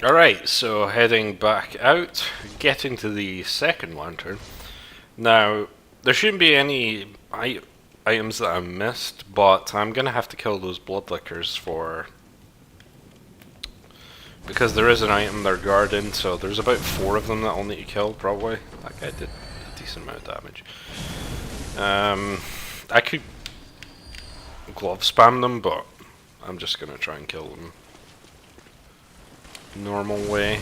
Alright, so heading back out, getting to the second lantern. Now, there shouldn't be any items that I missed, but I'm gonna have to kill those bloodlickers for... Because there is an item they're guarding, so there's about 4 of them that I'll need to kill, probably. That guy did a decent amount of damage. I could glove spam them, but I'm just gonna try and kill them normal way.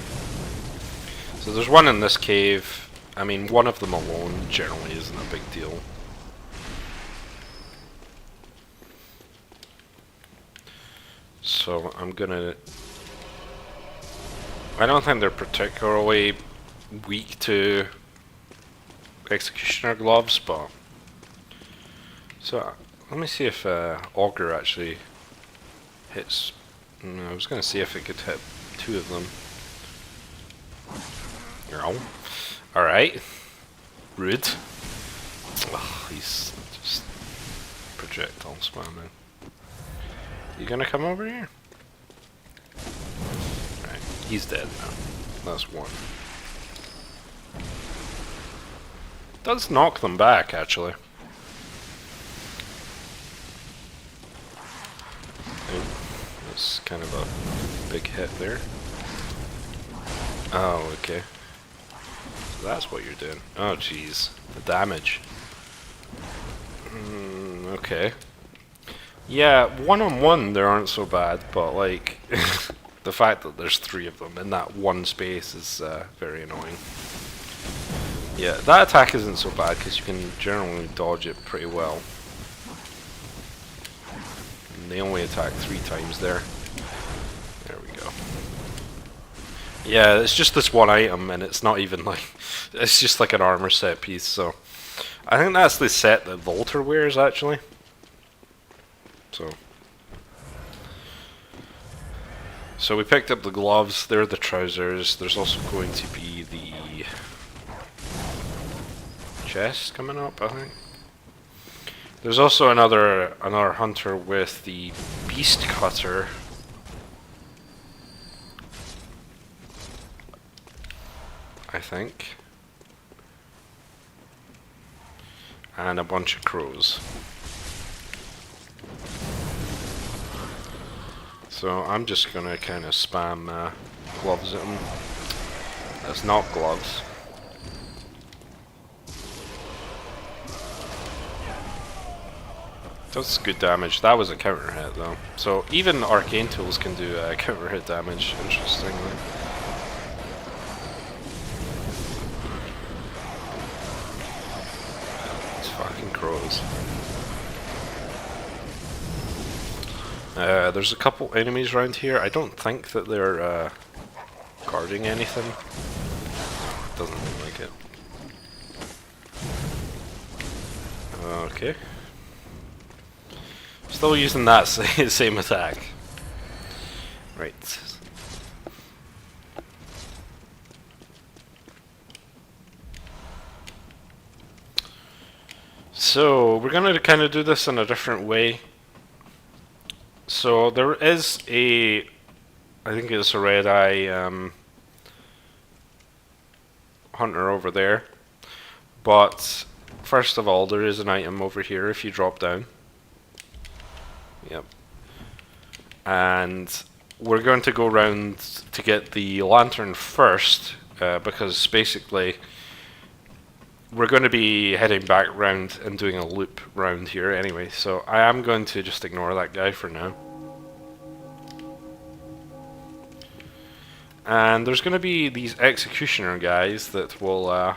So there's one in this cave. I mean, one of them alone generally isn't a big deal. So I'm gonna... I don't think they're particularly weak to executioner gloves, but... So, let me see if Augur actually hits... No, I was gonna see if it could hit 2 of them. No. Alright. Rude. Ugh, he's just projectile spamming. You gonna come over here? Right, he's dead now. That's 1. Does knock them back, actually. That's kind of a big hit there. Oh, okay. So that's what you're doing. Oh, jeez. The damage. Okay. Yeah, one-on-one they aren't so bad, but like the fact that there's 3 of them in that one space is very annoying. Yeah, that attack isn't so bad because you can generally dodge it pretty well. And they only attack 3 times there. There we go. Yeah, it's just this one item, and it's not even like... It's just like an armor set piece, so... I think that's the set that Volter wears, actually. So we picked up the gloves, there are the trousers, there's also going to be the... chest coming up, I think. There's also another hunter with the beast cutter. I think. And a bunch of crows. So I'm just gonna kind of spam gloves at them. That's not gloves. That's good damage. That was a counter hit though. So even arcane tools can do counter hit damage, interestingly. These fucking crows. There's a couple enemies around here. I don't think that they're guarding anything. Doesn't look like it. Okay. Still using that same attack. Right. So, we're gonna kind of do this in a different way. So, there is a... I think it's a red eye hunter over there. But, first of all, there is an item over here if you drop down. Yep. And we're going to go around to get the lantern first, because basically we're going to be heading back round and doing a loop round here anyway, so I am going to just ignore that guy for now. And there's going to be these executioner guys that will...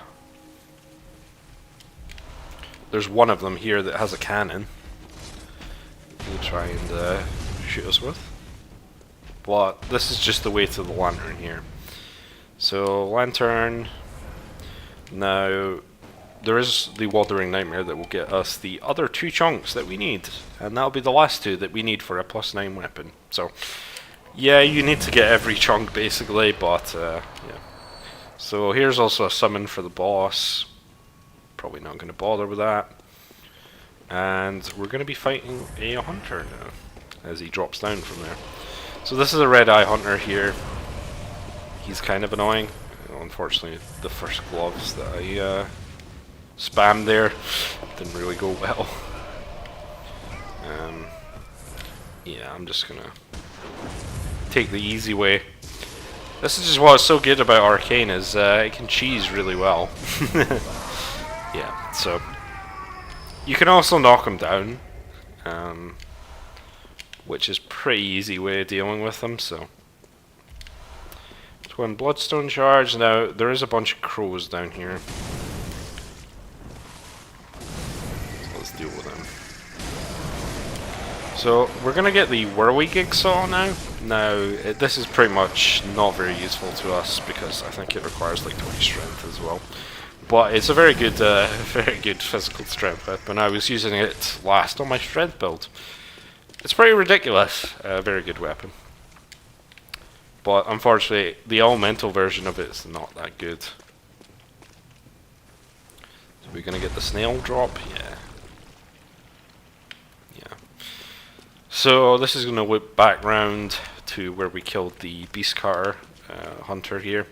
there's one of them here that has a cannon. He'll try and shoot us with. But this is just the way to the lantern here. So, lantern. Now, there is the Wandering Nightmare that will get us the other 2 chunks that we need. And that'll be the last 2 that we need for a +9 weapon. So, yeah, you need to get every chunk basically, but yeah. So, here's also a summon for the boss. Probably not going to bother with that. And we're going to be fighting a hunter now, as he drops down from there. So this is a red eye hunter here. he's kind of annoying. Unfortunately, the first gloves that I spammed there didn't really go well. Yeah, I'm just gonna take the easy way. This is just what's so good about Arcane, is it can cheese really well. Yeah, so you can also knock them down, which is pretty easy way of dealing with them. So Twin Bloodstone charge. Now there is a bunch of crows down here, so let's deal with them. So we're gonna get the whirligig saw now. Now this is pretty much not very useful to us because I think it requires like 20 strength as well. But it's a very good physical strength weapon. I was using it last on my strength build. It's pretty ridiculous. Very good weapon. But unfortunately, the elemental version of it is not that good. So we're gonna get the snail drop. Yeah. So this is going to whip back round to where we killed the beast cutter hunter here.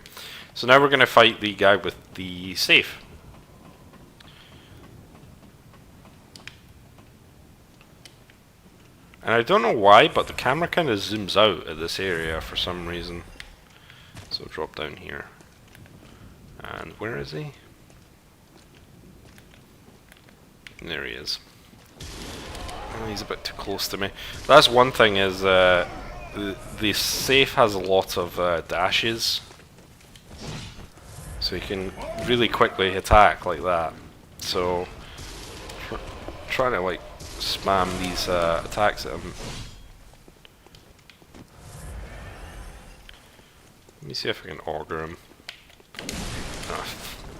So now we're going to fight the guy with the safe. And I don't know why, but the camera kind of zooms out at this area for some reason. So drop down here. And where is he? There he is. Oh, he's a bit too close to me. That's one thing, is the safe has a lot of dashes, so you can really quickly attack like that. So trying to like spam these attacks at him. Let me see if I can auger him.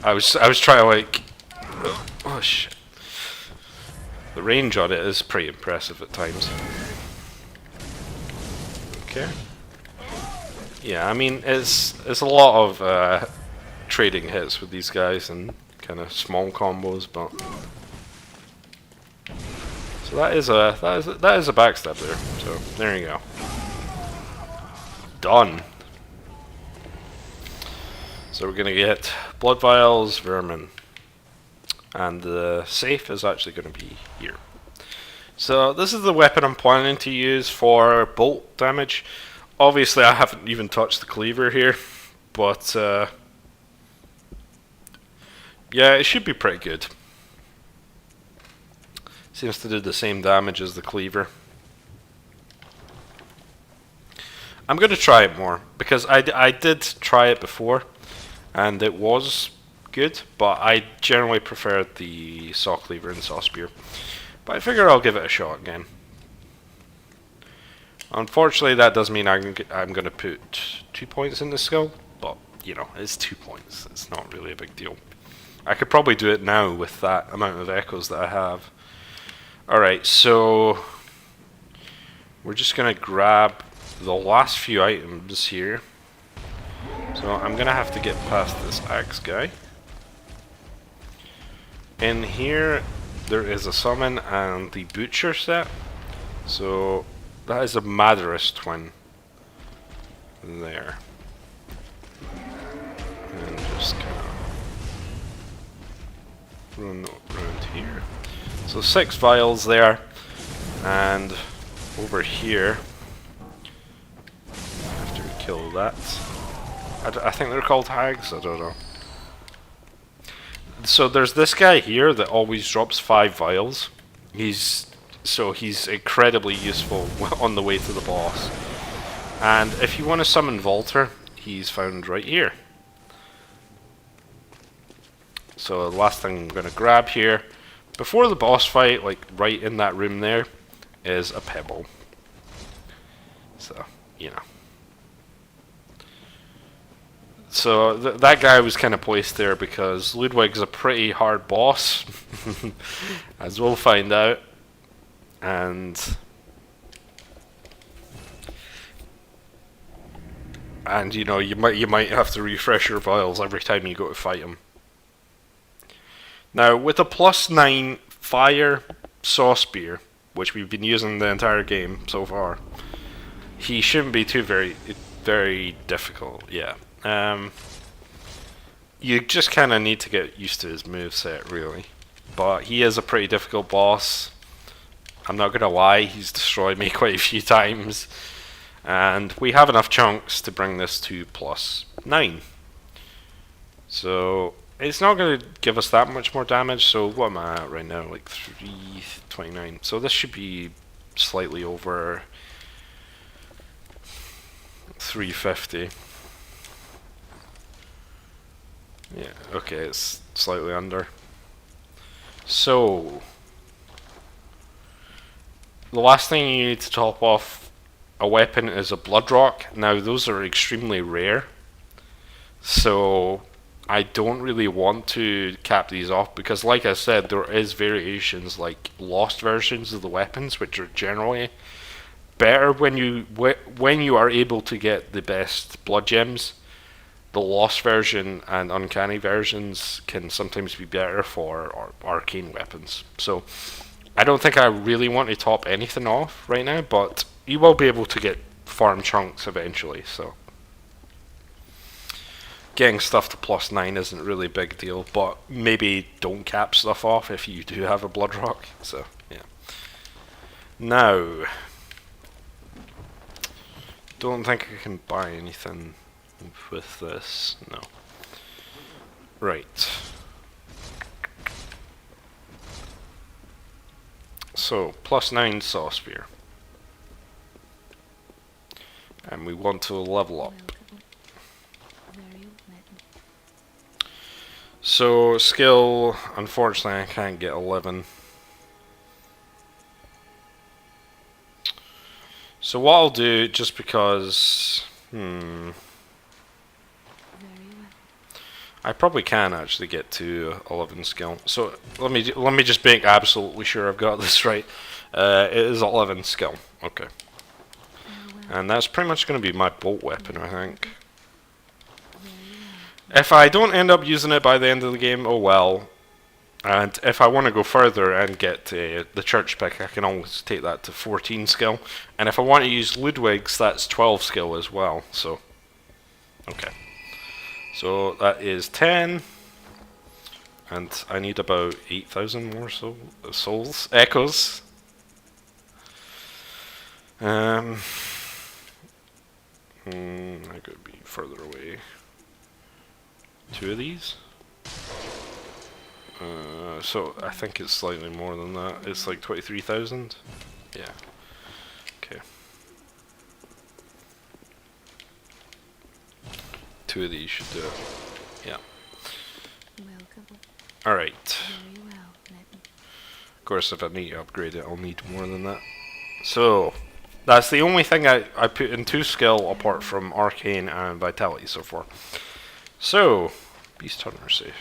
I was trying to like, oh shit. The range on it is pretty impressive at times. Okay. Yeah, I mean it's a lot of trading hits with these guys and kind of small combos, but so that is a backstab there. So there you go. Done. So we're gonna get blood vials, vermin. And the safe is actually going to be here. So this is the weapon I'm planning to use for bolt damage. Obviously I haven't even touched the cleaver here, but yeah, it should be pretty good. Seems to do the same damage as the cleaver. I'm going to try it more, because I did try it before, and it was good, but I generally prefer the saw cleaver and saw spear. But I figure I'll give it a shot again. Unfortunately, that does mean I'm going to put 2 points in the skill, but you know, it's 2 points. It's not really a big deal. I could probably do it now with that amount of echoes that I have. Alright, so we're just going to grab the last few items here. So I'm going to have to get past this axe guy. In here, there is a summon and the butcher set. So that is a Madarus twin there. And just kind of run around here. So 6 vials there, and over here, after we kill that, I think they're called hags, I don't know. So there's this guy here that always drops 5 vials. He's incredibly useful on the way to the boss. And if you want to summon Volter, he's found right here. So the last thing I'm going to grab here, before the boss fight, like right in that room there, is a pebble. So, you know. So that guy was kind of placed there because Ludwig's a pretty hard boss, as we'll find out. And you know, you might have to refresh your vials every time you go to fight him. Now with a +9 fire saw spear, which we've been using the entire game so far, he shouldn't be too very difficult. Yeah. You just kind of need to get used to his moveset, really. But he is a pretty difficult boss. I'm not gonna lie, he's destroyed me quite a few times. And we have enough chunks to bring this to +9. So it's not going to give us that much more damage. So what am I at right now? Like 329. So this should be slightly over 350. Yeah, okay, it's slightly under. So the last thing you need to top off a weapon is a blood rock. Now those are extremely rare, so I don't really want to cap these off because, like I said, there is variations like lost versions of the weapons, which are generally better when you are able to get the best blood gems. The lost version and uncanny versions can sometimes be better for arcane weapons. So I don't think I really want to top anything off right now, but you will be able to get farm chunks eventually, so getting stuff to +9 isn't really a big deal, but maybe don't cap stuff off if you do have a blood rock. So yeah. Now, don't think I can buy anything with this. No. Right. So +9 Saw Spear. And we want to level up. So skill, unfortunately I can't get 11. So what I'll do, just because I probably can actually get to 11 skill. So let me just make absolutely sure I've got this right. It is 11 skill. Okay. And that's pretty much going to be my bolt weapon, I think. If I don't end up using it by the end of the game, oh well. And if I want to go further and get the church pick, I can always take that to 14 skill. And if I want to use Ludwig's, that's 12 skill as well. So, okay. So that is 10. And I need about 8,000 more souls. Echoes. I could be further away. 2 of these. So I think it's slightly more than that. It's like 23,000. Yeah. Okay. 2 of these should do it. Yeah. Alright. Of course, if I need to upgrade it, I'll need more than that. So, that's the only thing I put in 2 skill apart from Arcane and Vitality so far. So, Beast Hunter safe.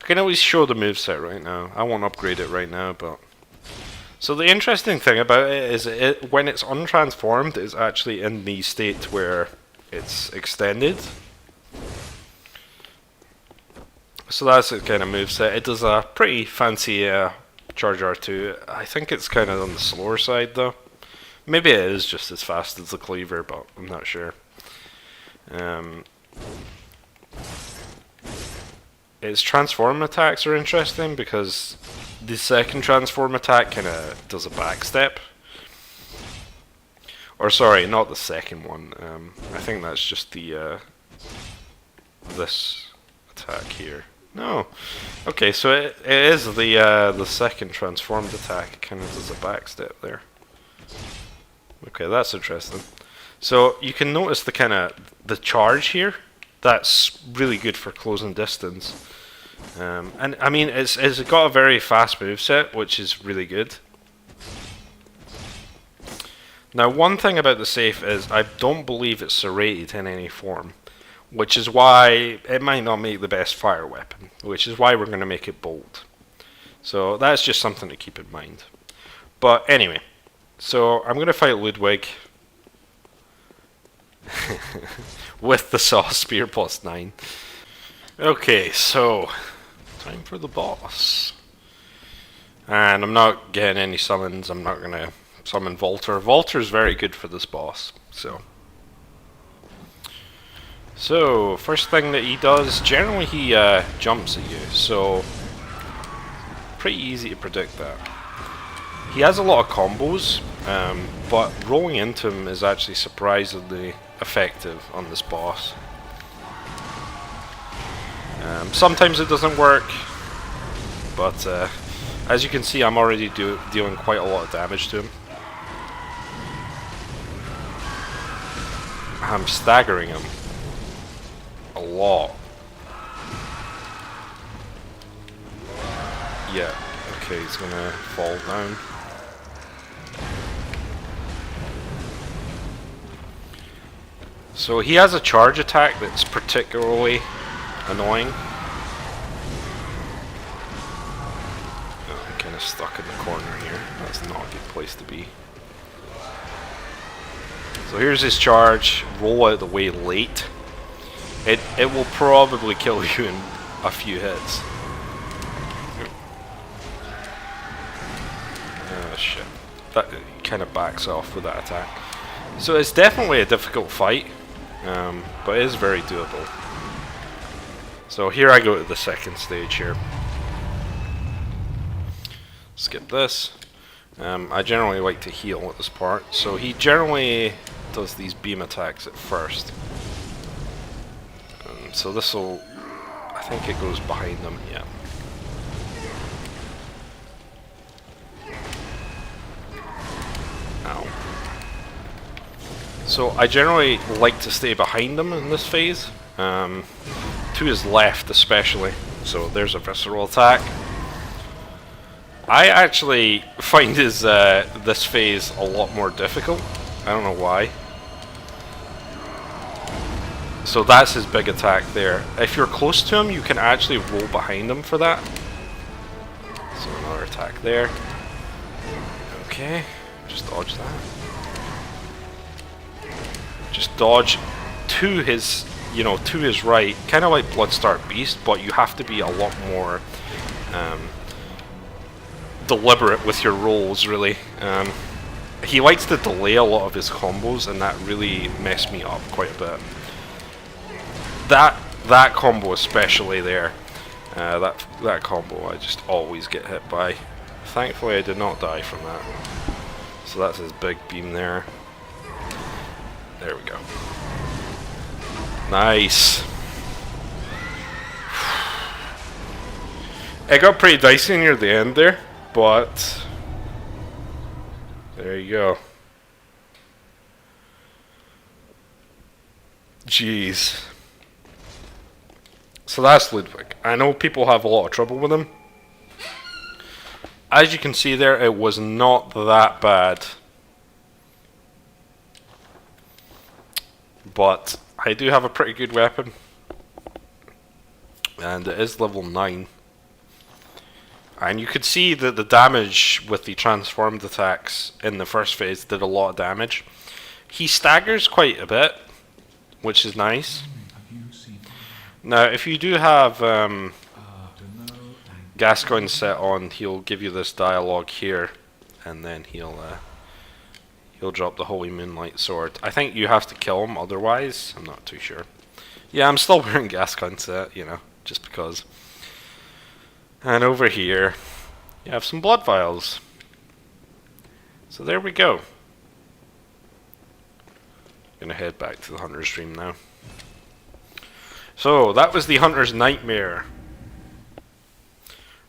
I can always show the moveset right now. I won't upgrade it right now, but... So the interesting thing about it is when it's untransformed, it's actually in the state where it's extended. So that's the kind of moveset. It does a pretty fancy charge R2. I think it's kind of on the slower side though. Maybe it is just as fast as the cleaver, but I'm not sure. Its transform attacks are interesting because the second transform attack kind of does a backstep. Or sorry, not the second one. I think that's just the this attack here. No. Okay, so it is the second transformed attack. It kind of does a backstep there. Okay, that's interesting. So you can notice the charge here. That's really good for closing distance. And I mean, it's got a very fast moveset, which is really good. Now, one thing about the safe is I don't believe it's serrated in any form, which is why it might not make the best fire weapon, which is why we're going to make it bolt. So that's just something to keep in mind. But anyway, so I'm going to fight Ludwig with the Saw Spear +9. Okay, so time for the boss. And I'm not getting any summons. I'm not going to summon Volter. Volter's very good for this boss. So So, first thing that he does, generally he jumps at you, so pretty easy to predict that. He has a lot of combos, but rolling into him is actually surprisingly effective on this boss. Sometimes it doesn't work, but as you can see, I'm already dealing quite a lot of damage to him. I'm staggering him a lot. Yeah, okay, he's gonna fall down. So he has a charge attack that's particularly annoying. Oh, I'm kind of stuck in the corner here. That's not a good place to be. So here's his charge. Roll out the way late. It will probably kill you in a few hits. Oh shit. That kind of backs off with that attack. So it's definitely a difficult fight, but it is very doable. So here I go to the second stage here. Skip this. I generally like to heal at this part, so he generally does these beam attacks at first. So this will, I think it goes behind them, yeah. Ow. So I generally like to stay behind them in this phase, to his left especially. So there's a visceral attack. I actually find his this phase a lot more difficult. I don't know why. So that's his big attack there. If you're close to him, you can actually roll behind him for that. So another attack there. Okay, just dodge that. Just dodge to his, you know, to his right, kind of like Bloodstark Beast, but you have to be a lot more deliberate with your rolls, really. He likes to delay a lot of his combos, and that really messed me up quite a bit. That combo especially there, that combo I just always get hit by. Thankfully I did not die from that. So that's his big beam there. There we go. Nice. It got pretty dicey near the end there, but there you go. Jeez. So that's Ludwig. I know people have a lot of trouble with him. As you can see there, it was not that bad. But I do have a pretty good weapon. And it is level 9. And you could see that the damage with the transformed attacks in the first phase did a lot of damage. He staggers quite a bit, which is nice. Now, if you do have Gascoigne set on, he'll give you this dialogue here, and then he'll drop the Holy Moonlight Sword. I think you have to kill him, otherwise I'm not too sure. Yeah, I'm still wearing Gascoigne set, you know, just because. And over here, you have some blood vials. So there we go. Gonna head back to the Hunter's Dream now. So that was the Hunter's Nightmare.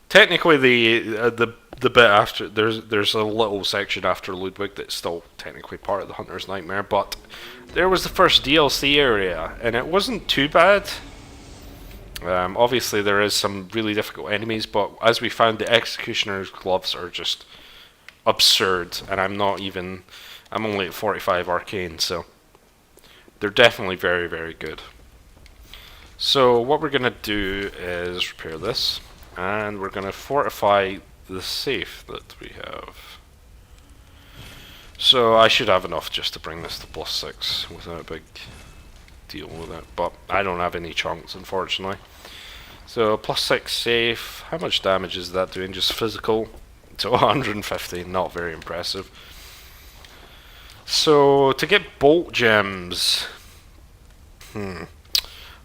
Technically, the bit after there's a little section after Ludwig that's still technically part of the Hunter's Nightmare, but there was the first DLC area, and it wasn't too bad. Obviously, there is some really difficult enemies, but as we found, the Executioner's gloves are just absurd, and I'm only at 45 Arcane, so they're definitely very, very good. So what we're going to do is repair this, and we're going to fortify the safe that we have. So I should have enough just to bring this to +6 without a big deal with it, but I don't have any chunks, unfortunately. So +6 safe. How much damage is that doing? Just physical. So 150, not very impressive. So to get bolt gems,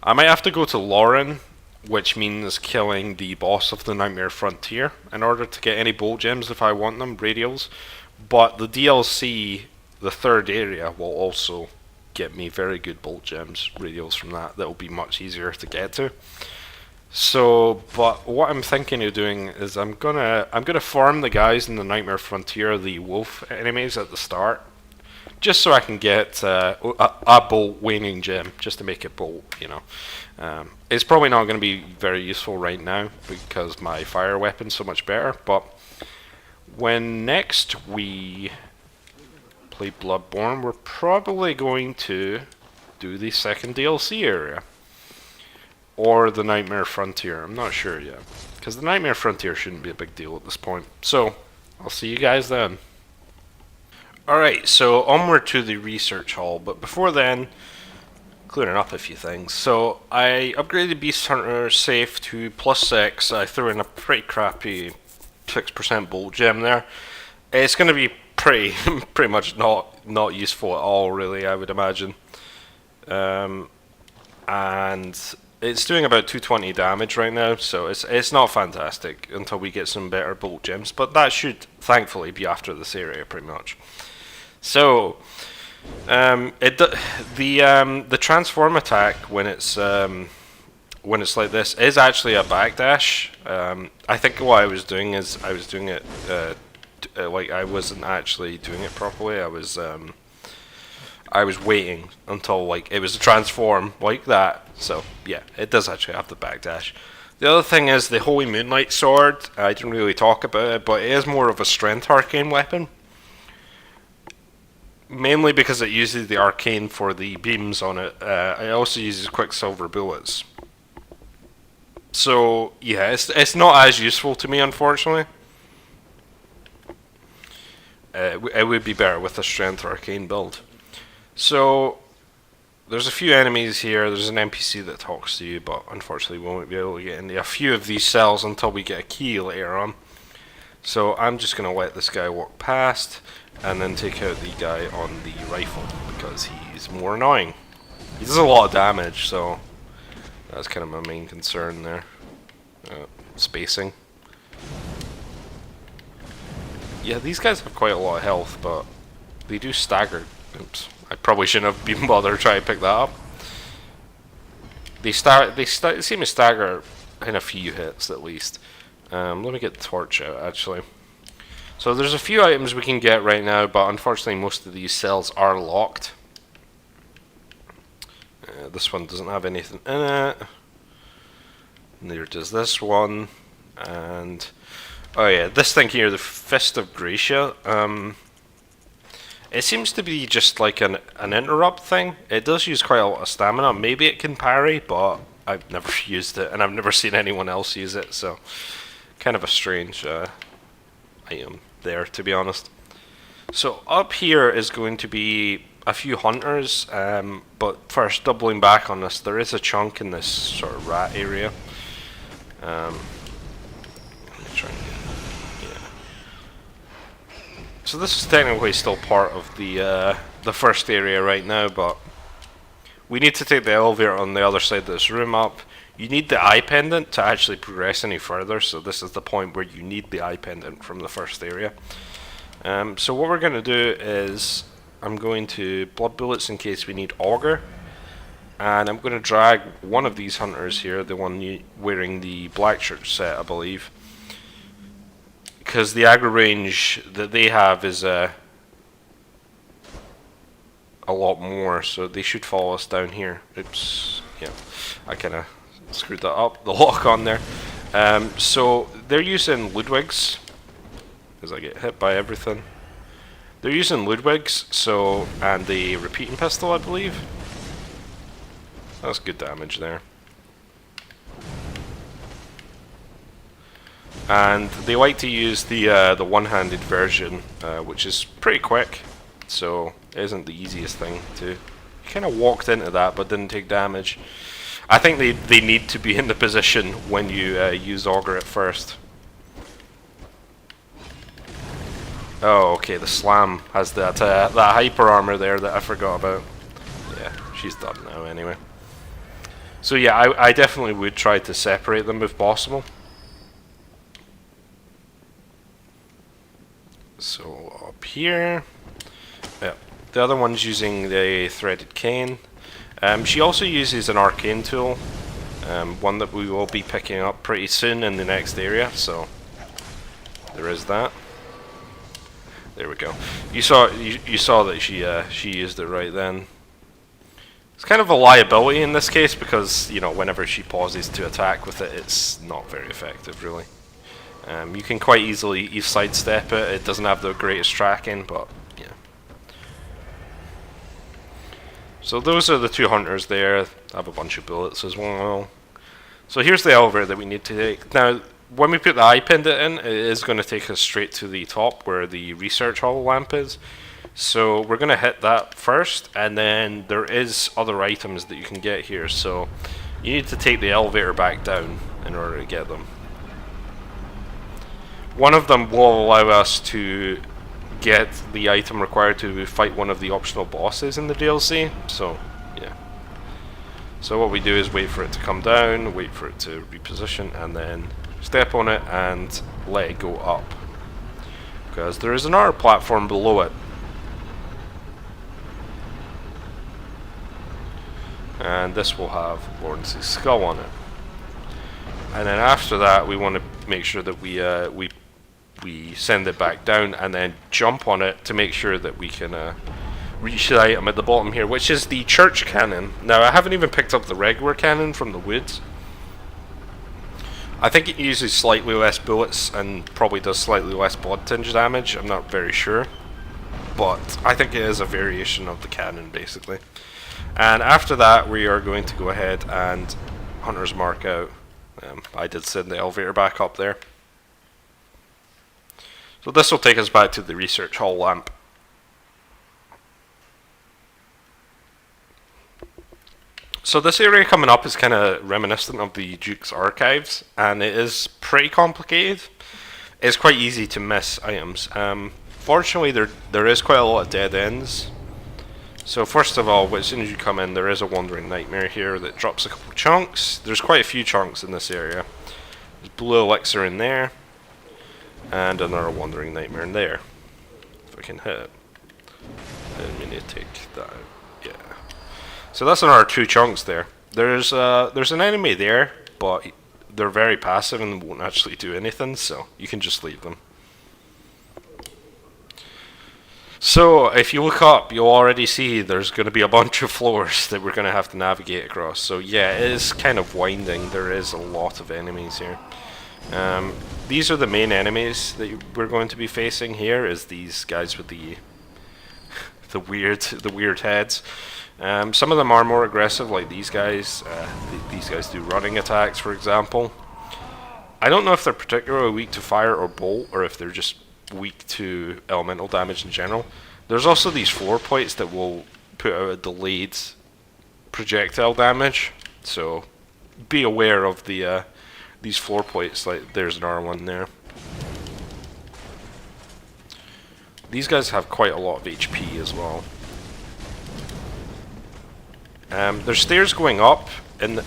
I might have to go to Lauren, which means killing the boss of the Nightmare Frontier in order to get any bolt gems if I want them, radials. But the DLC, the third area, will also get me very good bolt gems, radials from that. That will be much easier to get to. So, but what I'm thinking of doing is I'm gonna farm the guys in the Nightmare Frontier, the wolf enemies at the start, just so I can get a bolt waning gem, just to make it bolt, you know. It's probably not going to be very useful right now because my fire weapon's so much better, but when next we play Bloodborne, we're probably going to do the second DLC area. Or the Nightmare Frontier, I'm not sure yet. Because the Nightmare Frontier shouldn't be a big deal at this point. So, I'll see you guys then. Alright, so onward to the research hall, but before then, clearing up a few things. So, I upgraded Beast Hunter safe to +6. I threw in a pretty crappy 6% bolt gem there. It's going to be pretty much not useful at all, really, I would imagine. And it's doing about 220 damage right now, so it's not fantastic until we get some better bolt gems, but that should thankfully be after this area pretty much. So the transform attack when it's like this is actually a backdash. I think what I was doing is I was doing it like I wasn't actually doing it properly. I was waiting until like it was a transform like that. So yeah, it does actually have the backdash. The other thing is the Holy Moonlight Sword. I didn't really talk about it, but it is more of a strength arcane weapon. Mainly because it uses the arcane for the beams on it. It also uses quicksilver bullets. So yeah, it's not as useful to me, unfortunately. It would be better with a strength arcane build. So there's a few enemies here. There's an NPC that talks to you, but unfortunately we won't be able to get into a few of these cells until we get a key later on. So I'm just going to let this guy walk past and then take out the guy on the rifle because he's more annoying. He does a lot of damage, so that's kind of my main concern there. Spacing. Yeah, these guys have quite a lot of health, but they do stagger. Oops. I probably shouldn't have been bothered trying to pick that up. They seem to stagger in a few hits at least. Let me get the torch out actually. So there's a few items we can get right now, but unfortunately most of these cells are locked. This one doesn't have anything in it. Neither does this one. And oh yeah, this thing here, the Fist of Gracia. It seems to be just like an interrupt thing. It does use quite a lot of stamina. Maybe it can parry, but I've never used it, and I've never seen anyone else use it, so kind of a strange item there, to be honest. So up here is going to be a few hunters, but first, doubling back on this, there is a chunk in this sort of rat area. Let me try and get, yeah. So this is technically still part of the first area right now, but we need to take the elevator on the other side of this room up. You need the eye pendant to actually progress any further, so this is the point where you need the eye pendant from the first area. So what we're going to do is I'm going to blood bullets in case we need auger, and I'm going to drag one of these hunters here, the one wearing the black shirt set, I believe, because the aggro range that they have is a lot more, so they should follow us down here. Oops, yeah, I kind of screwed that up, the lock on there. So they're using Ludwigs, as I get hit by everything. They're using Ludwigs, so, and the repeating pistol, I believe. That's good damage there. And they like to use the one-handed version, which is pretty quick, so it isn't the easiest thing to. You kind of walked into that, but didn't take damage. I think they need to be in the position when you use auger at first. Oh, okay, the slam has that hyper armor there that I forgot about. Yeah, she's done now anyway. So yeah, I definitely would try to separate them if possible. So up here, yeah, the other one's using the threaded cane. She also uses an arcane tool, one that we will be picking up pretty soon in the next area. So there is that. There we go. You saw that she used it right then. It's kind of a liability in this case because, you know, whenever she pauses to attack with it, it's not very effective really. You can quite easily sidestep it. It doesn't have the greatest tracking, but yeah. So those are the two hunters there. I have a bunch of bullets as well. So here's the elevator that we need to take. Now, when we put the eye pendant in, it is going to take us straight to the top where the research holo lamp is. So we're going to hit that first, and then there is other items that you can get here. So you need to take the elevator back down in order to get them. One of them will allow us to get the item required to fight one of the optional bosses in the DLC. So yeah. So what we do is wait for it to come down, wait for it to reposition, and then step on it and let it go up. Because there is another platform below it. And this will have Lawrence's skull on it. And then after that, we want to make sure that we send it back down and then jump on it to make sure that we can reach the item at the bottom here, which is the church cannon. Now, I haven't even picked up the regular cannon from the woods. I think it uses slightly less bullets and probably does slightly less blood tinge damage. I'm not very sure, but I think it is a variation of the cannon basically. And after that, we are going to go ahead and Hunter's Mark out. I did send the elevator back up there. So this will take us back to the research hall lamp. So this area coming up is kind of reminiscent of the Duke's archives, and it is pretty complicated. It's quite easy to miss items. Fortunately, there is quite a lot of dead ends. So first of all, as soon as you come in, there is a Wandering Nightmare here that drops a couple chunks. There's quite a few chunks in this area. There's Blue Elixir in there, and another Wandering Nightmare in there. If I can hit it. And we need to take that out. Yeah. So that's another 2 chunks there. There's an enemy there, but they're very passive and won't actually do anything, so you can just leave them. So if you look up, you'll already see there's going to be a bunch of floors that we're going to have to navigate across. So yeah, it is kind of winding. There is a lot of enemies here. These are the main enemies that we're going to be facing here. Is these guys with the weird heads. Some of them are more aggressive, like these guys. These guys do running attacks, for example. I don't know if they're particularly weak to fire or bolt, or if they're just weak to elemental damage in general. There's also these floor plates that will put out a delayed projectile damage, so be aware of the these floor plates. Like there's another one there. These guys have quite a lot of HP as well. There's stairs going up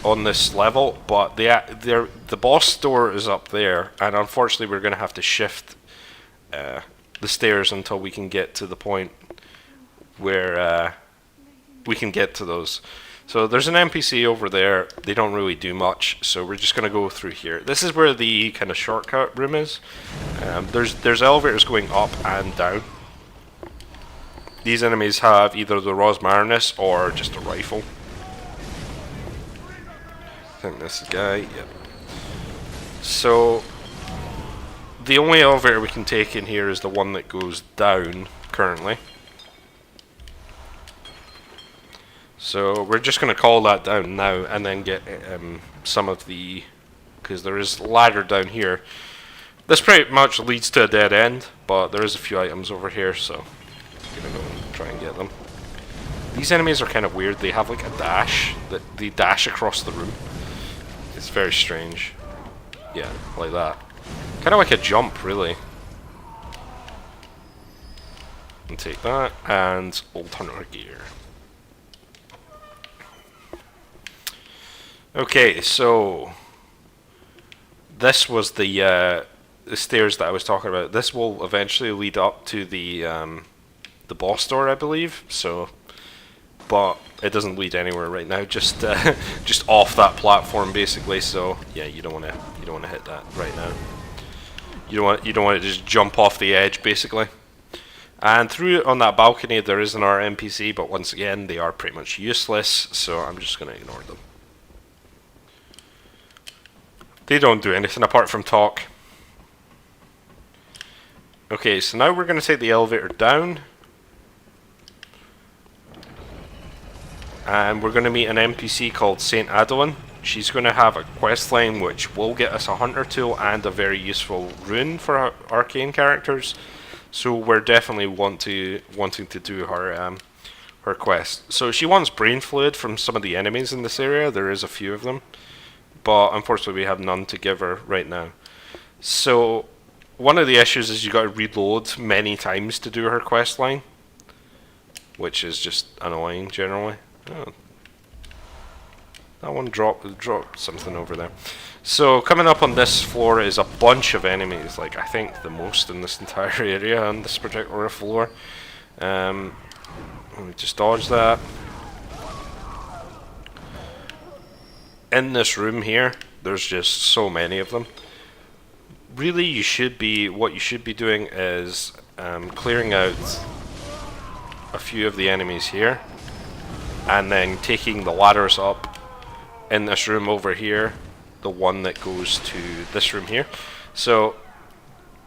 on this level, but the boss door is up there, and unfortunately we're going to have to shift the stairs until we can get to the point where we can get to those. So there's an NPC over there. They don't really do much, so we're just going to go through here. This is where the kind of shortcut room is. There's elevators going up and down. These enemies have either the Rosmarinus or just a rifle. I think this guy, yep. So the only elevator we can take in here is the one that goes down currently. So we're just going to call that down now and then get some of the, because there is a ladder down here. This pretty much leads to a dead end, but there is a few items over here, so I'm going to go and try and get them. These enemies are kind of weird. They have like a dash, that they dash across the room. It's very strange. Yeah, like that. Kind of like a jump, really. And take that, and Old Hunter gear. Okay, so this was the stairs that I was talking about. This will eventually lead up to the boss door, I believe. So, but it doesn't lead anywhere right now. Just just off that platform, basically. So yeah, you don't want to hit that right now. You don't want to just jump off the edge, basically. And through on that balcony, there is an NPC, but once again, they are pretty much useless. So I'm just going to ignore them. They don't do anything apart from talk. Okay, so now we're going to take the elevator down. And we're going to meet an NPC called Saint Adeline. She's going to have a quest line which will get us a hunter tool and a very useful rune for our arcane characters. So we're definitely wanting to do her her quest. So she wants brain fluid from some of the enemies in this area. There is a few of them, but unfortunately we have none to give her right now. So one of the issues is you got to reload many times to do her quest line, which is just annoying generally. Oh. That one dropped something over there. So coming up on this floor is a bunch of enemies, like I think the most in this entire area on this particular floor. Let me just dodge that. In this room here, there's just so many of them. Really, what you should be doing is clearing out a few of the enemies here, and then taking the ladders up in this room over here, the one that goes to this room here. So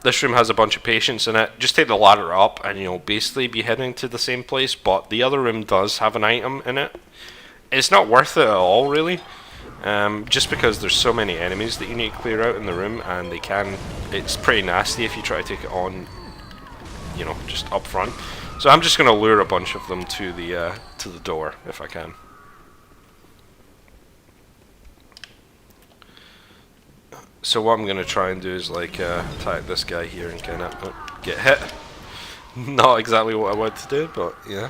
this room has a bunch of patients in it. Just take the ladder up and you'll basically be heading to the same place, but the other room does have an item in it. It's not worth it at all, really, just because there's so many enemies that you need to clear out in the room, and it's pretty nasty if you try to take it on, you know, just up front. So I'm just going to lure a bunch of them to the door if I can. So what I'm going to try and do is like attack this guy here and kind of get hit. Not exactly what I wanted to do, but yeah.